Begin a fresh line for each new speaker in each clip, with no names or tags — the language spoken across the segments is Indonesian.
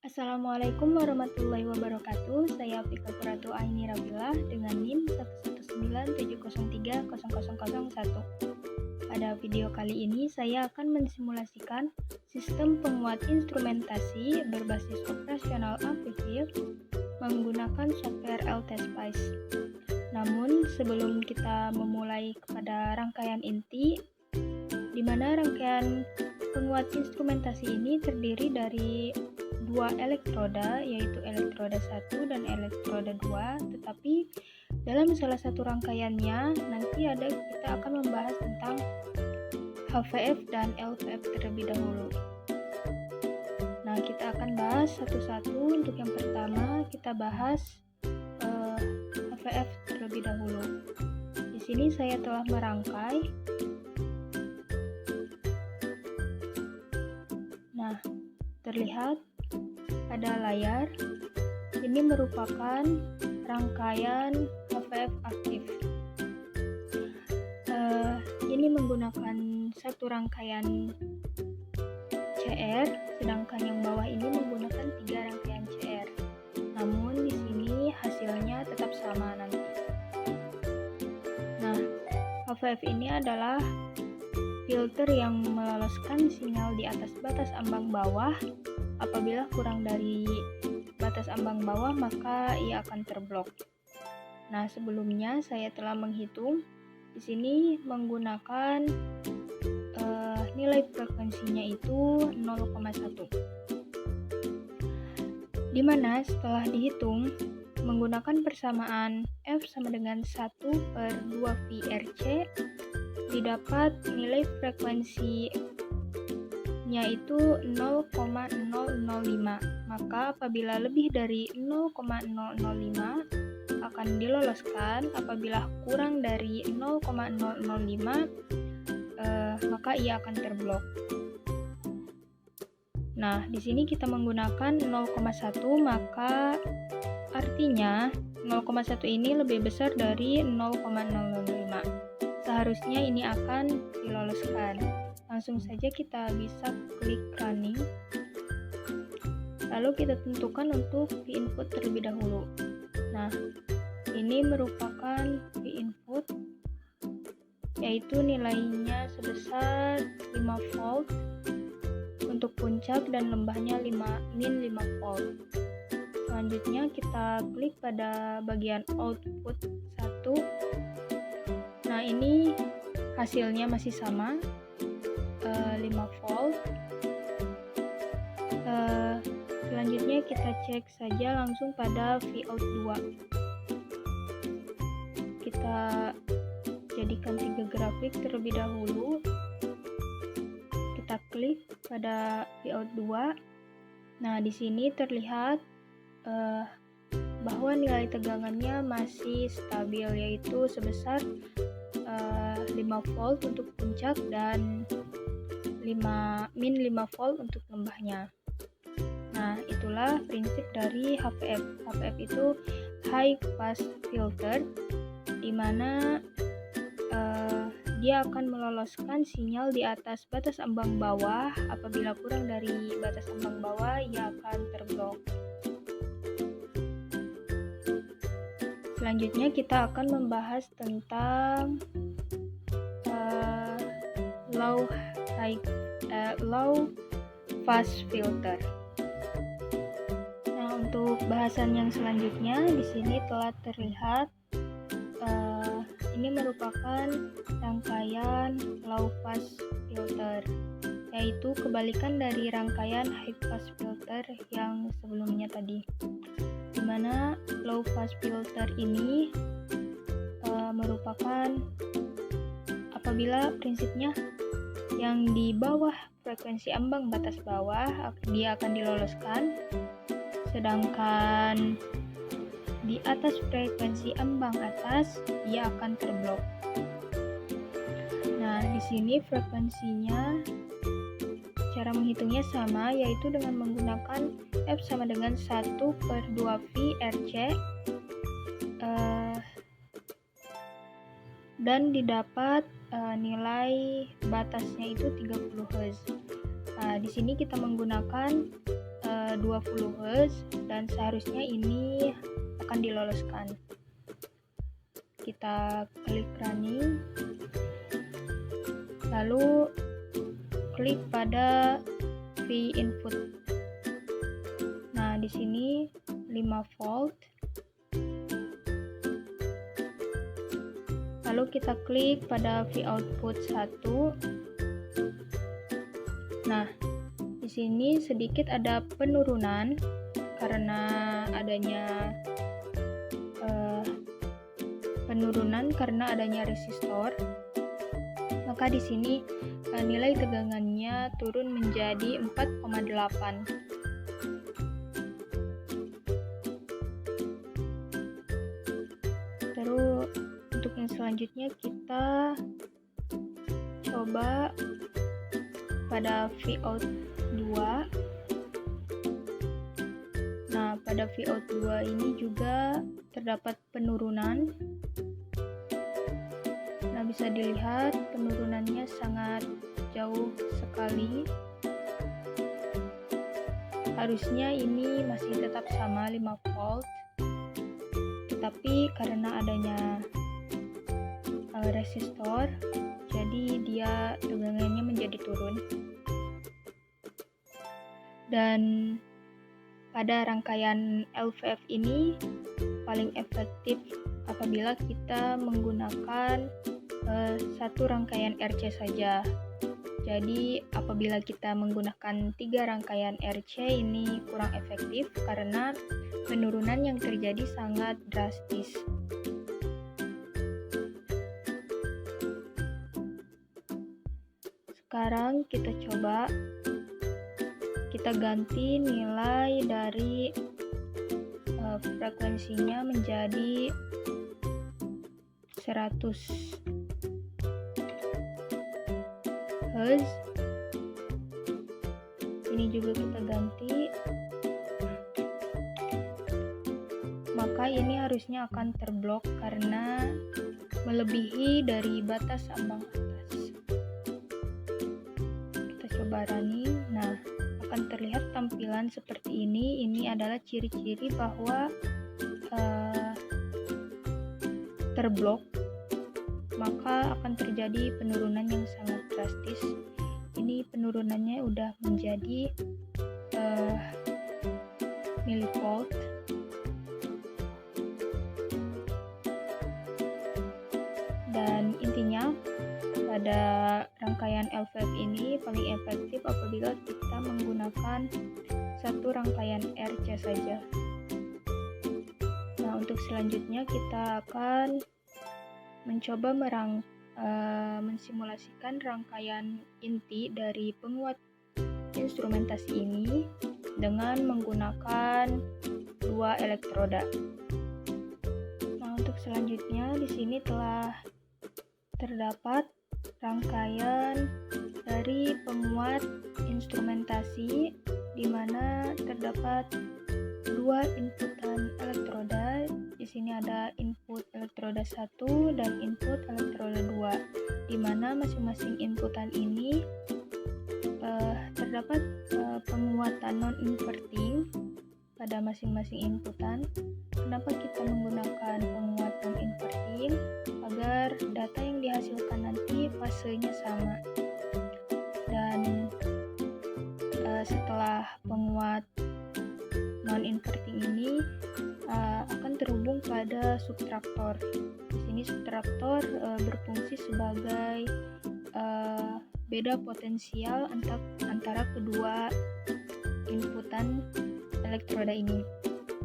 Assalamualaikum warahmatullahi wabarakatuh. Saya Fika Kuratu Aini Rabilah dengan NIM 11970300001. Pada video kali ini saya akan mensimulasikan sistem penguat instrumentasi berbasis operasional amplifier menggunakan software LTSpice. Namun sebelum kita memulai kepada rangkaian inti, di mana rangkaian penguat instrumentasi ini terdiri dari dua elektroda, yaitu elektroda 1 dan elektroda 2, tetapi dalam salah satu rangkaiannya nanti kita akan membahas tentang HVF dan LVF terlebih dahulu. Nah, kita akan bahas satu-satu. Untuk yang pertama kita bahas HVF terlebih dahulu. Di sini saya telah merangkai. Nah, terlihat pada layar, ini merupakan rangkaian HVF aktif. Ini menggunakan satu rangkaian CR, sedangkan yang bawah ini menggunakan 3 rangkaian CR. Namun di sini hasilnya tetap sama nanti. Nah, HVF ini adalah filter yang meloloskan sinyal di atas batas ambang bawah. Apabila kurang dari batas ambang bawah, maka ia akan terblok. Nah, sebelumnya saya telah menghitung. Di sini menggunakan nilai frekuensinya itu 0,1. Di mana setelah dihitung menggunakan persamaan F sama dengan 1/2πRC, didapat nilai frekuensinya itu 0,005. Maka apabila lebih dari 0,005 akan diloloskan, apabila kurang dari 0,005 maka ia akan terblok. Nah, di sini kita menggunakan 0,1, maka artinya 0,1 ini lebih besar dari 0,005. Seharusnya ini akan diloloskan. Langsung saja kita bisa klik running. Lalu kita tentukan untuk V input terlebih dahulu. Nah, ini merupakan V input, yaitu nilainya sebesar 5 volt untuk puncak dan lembahnya min 5 volt. Selanjutnya kita klik pada bagian output 1. Nah, ini hasilnya masih sama, 5 volt. Selanjutnya kita cek saja langsung pada Vout 2. Kita jadikan 3 grafik terlebih dahulu. Kita klik pada Vout 2. Nah, di sini terlihat bahwa nilai tegangannya masih stabil, yaitu sebesar 5 volt untuk puncak dan min 5 volt untuk lembahnya. Nah, itulah prinsip dari HVF. HVF itu high pass filter, di mana dia akan meloloskan sinyal di atas batas ambang bawah. Apabila kurang dari batas ambang bawah, ia akan terblok. Selanjutnya kita akan membahas tentang low pass filter. Nah, untuk bahasan yang selanjutnya di sini telah terlihat ini merupakan rangkaian low pass filter, yaitu kebalikan dari rangkaian high pass filter yang sebelumnya tadi. Di mana low pass filter ini merupakan apabila prinsipnya yang di bawah frekuensi ambang batas bawah dia akan diloloskan, sedangkan di atas frekuensi ambang atas dia akan terblok. Nah, di sini frekuensinya cara menghitungnya sama, yaitu dengan menggunakan F sama dengan 1/2πRC dan didapat nilai batasnya itu 30 Hz. Nah, di sini kita menggunakan 20 Hz dan seharusnya ini akan diloloskan. Kita klik running, lalu klik pada V input. Nah, di sini 5 volt. Lalu kita klik pada V output 1. Nah, di sini sedikit ada penurunan karena adanya resistor. Maka di sini nilai tegangannya turun menjadi 4,8. Terus untuk yang selanjutnya kita coba pada Vout 2. Nah, pada Vout 2 ini juga terdapat penurunan. Nah, bisa dilihat penurunannya sangat jauh sekali. Harusnya ini masih tetap sama 5 volt. Tetapi karena adanya resistor, jadi dia tegangannya menjadi turun. Dan pada rangkaian LVF ini paling efektif apabila kita menggunakan satu rangkaian RC saja. Jadi apabila kita menggunakan 3 rangkaian RC ini kurang efektif karena penurunan yang terjadi sangat drastis. Sekarang kita coba kita ganti nilai dari frekuensinya menjadi 100 Hz. Ini juga kita ganti. Maka ini harusnya akan terblok karena melebihi dari batas ambang atas. Kita coba running. Nah, akan terlihat tampilan seperti ini. Ini adalah ciri-ciri bahwa terblok, maka akan terjadi penurunan yang sangat drastis. Ini penurunannya udah menjadi milivolt. Dan intinya pada rangkaian LVF ini paling efektif apabila kita menggunakan satu rangkaian RC saja. Nah, untuk selanjutnya kita akan mencoba mensimulasikan rangkaian inti dari penguat instrumentasi ini dengan menggunakan 2 elektroda. Nah, untuk selanjutnya di sini telah terdapat rangkaian dari penguat instrumentasi di mana terdapat 2 inputan elektroda. Di sini ada input elektroda 1 dan input elektroda 2, di mana masing-masing inputan ini terdapat penguatan non-inverting pada masing-masing inputan. Kenapa kita menggunakan penguat non-inverting? Agar data yang dihasilkan nanti fasenya sama. Dan setelah penguat non-inverting ini akan terhubung pada subtraktor. Di sini subtraktor berfungsi sebagai beda potensial antara kedua inputan elektroda ini.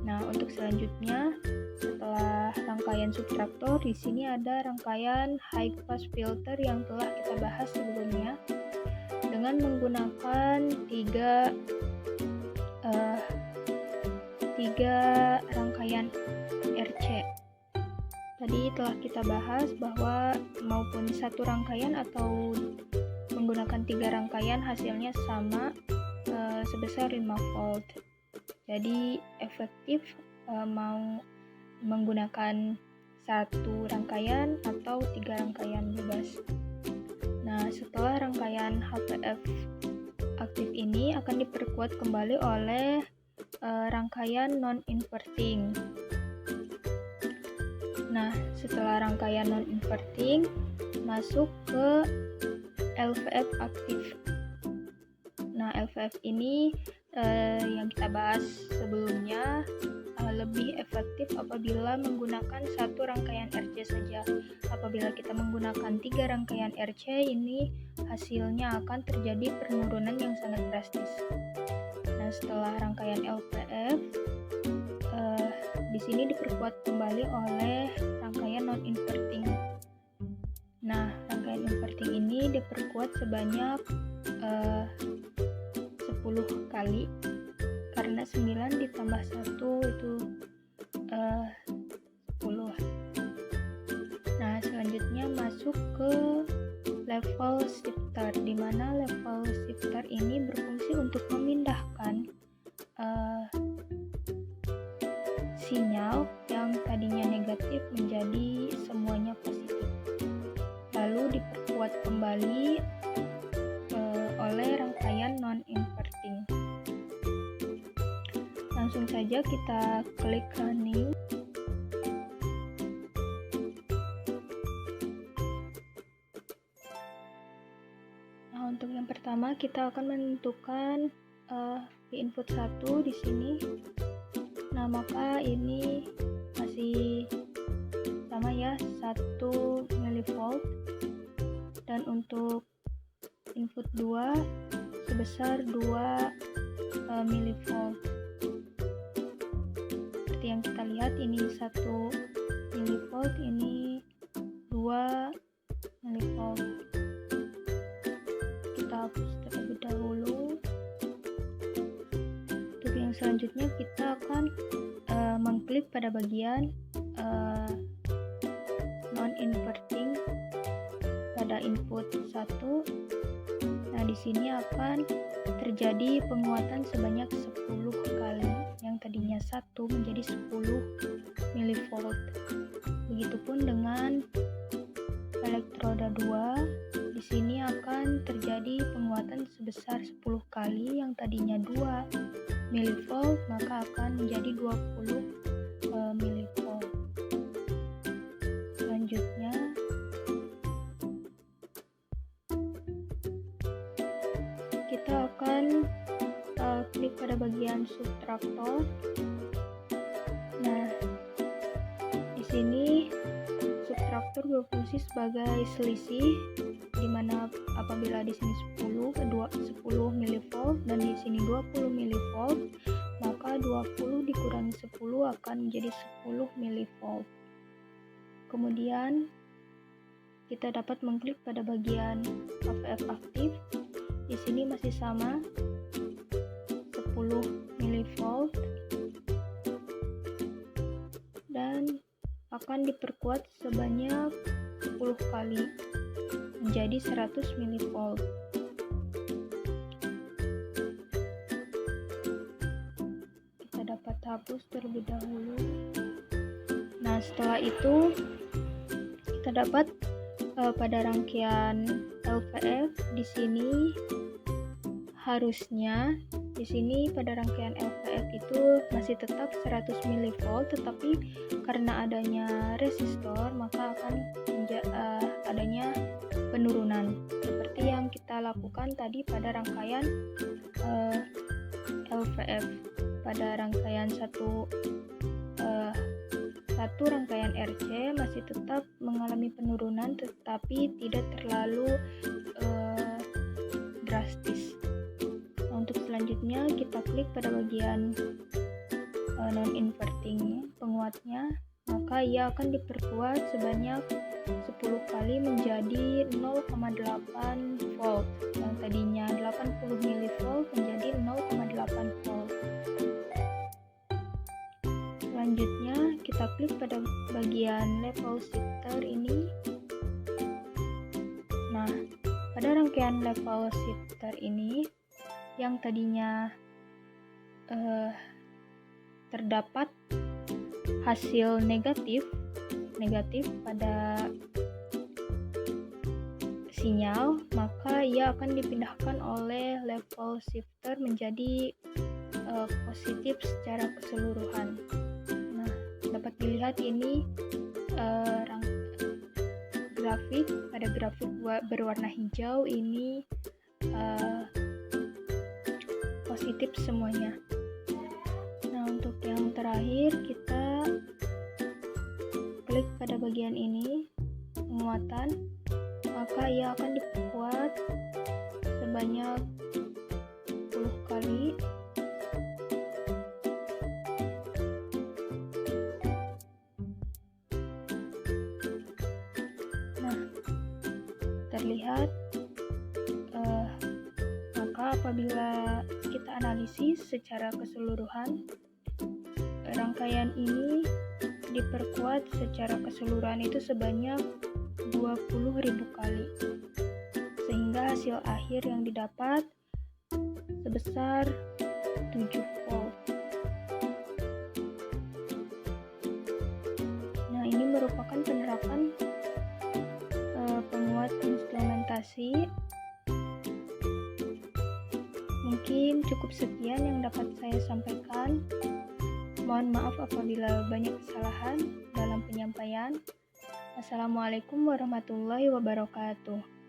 Nah, untuk selanjutnya setelah rangkaian subtraktor, di sini ada rangkaian high pass filter yang telah kita bahas sebelumnya dengan menggunakan tiga rangkaian RC. Tadi telah kita bahas bahwa maupun satu rangkaian atau menggunakan 3 rangkaian hasilnya sama sebesar 5 volt. Jadi efektif mau menggunakan satu rangkaian atau 3 rangkaian bebas. Nah, setelah rangkaian HPF aktif ini akan diperkuat kembali oleh rangkaian non-inverting. Nah, setelah rangkaian non-inverting, masuk ke LVF aktif. Nah, LVF ini yang kita bahas sebelumnya, lebih efektif apabila menggunakan satu rangkaian RC saja. Apabila kita menggunakan 3 rangkaian RC, ini hasilnya akan terjadi penurunan yang sangat drastis. Nah, setelah rangkaian LVF, di sini diperkuat kembali oleh rangkaian non-inverting. Nah, rangkaian inverting ini diperkuat sebanyak 10 kali, karena 9 ditambah 1 itu 10. Nah, selanjutnya masuk ke level shifter, di mana level shifter ini berfungsi untuk memindahkan sinyal yang tadinya negatif menjadi semuanya positif. Lalu diperkuat kembali oleh rangkaian non-inverting. Langsung saja kita klik running. Nah, untuk yang pertama kita akan menentukan di input 1 di sini. Nah, maka ini masih sama ya, 1 mV. Dan untuk input 2 sebesar 2 mV. Seperti yang kita lihat, ini 1 mV, ini 2 mV. Kita hapus terlebih dahulu. Untuk yang selanjutnya kita akan mengklik pada bagian non-inverting pada input 1. Nah, di sini akan terjadi penguatan sebanyak 10 kali, yang tadinya 1 menjadi 10 mV. Begitupun dengan elektroda 2, di sini akan terjadi penguatan sebesar 10 kali, yang tadinya 2 mV maka akan menjadi 20 mV. Selanjutnya kita akan klik pada bagian subtraktor. Nah, di sini subtraktor berfungsi sebagai selisih, di mana apabila di sini 10 mV dan di sini 20 mV, maka 20 dikurangi 10 akan menjadi 10 mV. Kemudian kita dapat mengklik pada bagian LVF aktif. Di sini masih sama, 10 mV, dan akan diperkuat sebanyak 10 kali menjadi 100 mV. Kita dapat hapus terlebih dahulu. Nah, setelah itu kita dapat pada rangkaian LVF di sini harusnya di sini pada rangkaian LVF itu masih tetap 100 mV, tetapi karena adanya resistor maka akan adanya penurunan seperti yang kita lakukan tadi pada rangkaian LVF. Pada rangkaian satu rangkaian RC masih tetap mengalami penurunan, tetapi tidak terlalu drastis. Nah, untuk selanjutnya kita klik pada bagian non-inverting penguatnya, maka ia akan diperkuat sebanyak 10 kali menjadi 0,8 volt, yang tadinya 80 mV menjadi 0,8 volt. Selanjutnya kita klik pada bagian level shifter ini. Nah, pada rangkaian level shifter ini yang tadinya terdapat hasil negatif pada sinyal, maka ia akan dipindahkan oleh level shifter menjadi positif secara keseluruhan. Nah, dapat dilihat ini grafik. Pada grafik berwarna hijau ini positif semuanya. Nah, untuk yang terakhir kita klik pada bagian ini, penguatan, maka ia akan diperkuat sebanyak 10 kali. Nah, terlihat maka apabila kita analisis secara keseluruhan, rangkaian ini diperkuat secara keseluruhan itu sebanyak 20.000 kali, sehingga hasil akhir yang didapat sebesar 7 volt. Nah, ini merupakan penerapan penguat instrumentasi. Mungkin cukup sekian yang dapat saya sampaikan. Mohon maaf apabila banyak kesalahan dalam penyampaian. Assalamualaikum warahmatullahi wabarakatuh.